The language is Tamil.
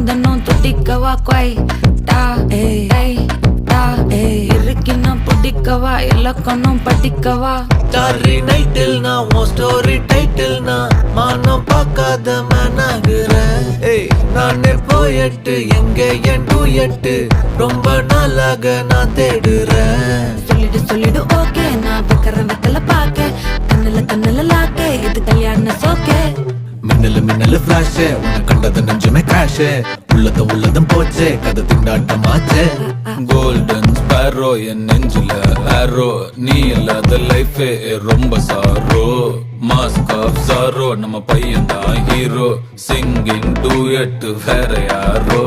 தன்னும் துட்டிக்கவா கொய் டா ஏய் டா இருக்கின்னா புடிக்கவா இலக்கணம் படிக்கவா ஸ்டாரி நைட்டில் நான் உன் ஸ்டோரி டைட்டில் நான் மானம் பார்க்காத மனாகுறேன். நானே போயட்டு எங்க என் டூயட்டு ரொம்ப நாளாக நான் தேடுறேன். சொல்லிடு ஓகே நான் வைக்கிறேன் வெத்தல பாக்க கண்ணுல லாக்கே இது கல்யாண சோக்கே மின்னலு ஃபிளாஷ் உன்னை கண்டது நெஞ்சுமே கிராஷ் உள்ளதும் போச்சே கதை திண்டாட்டமாச்சே. கோல்டன் ஸ்பேரோ என் நெஞ்சில ஆரோ நீ இல்லாத லைஃபே ரொம்ப சாரோ மாஸ்க் ஆஃப் சாரோ நம்ம பையன் தான் ஹீரோ சிங்கிங் டூயட் வேற யாரோ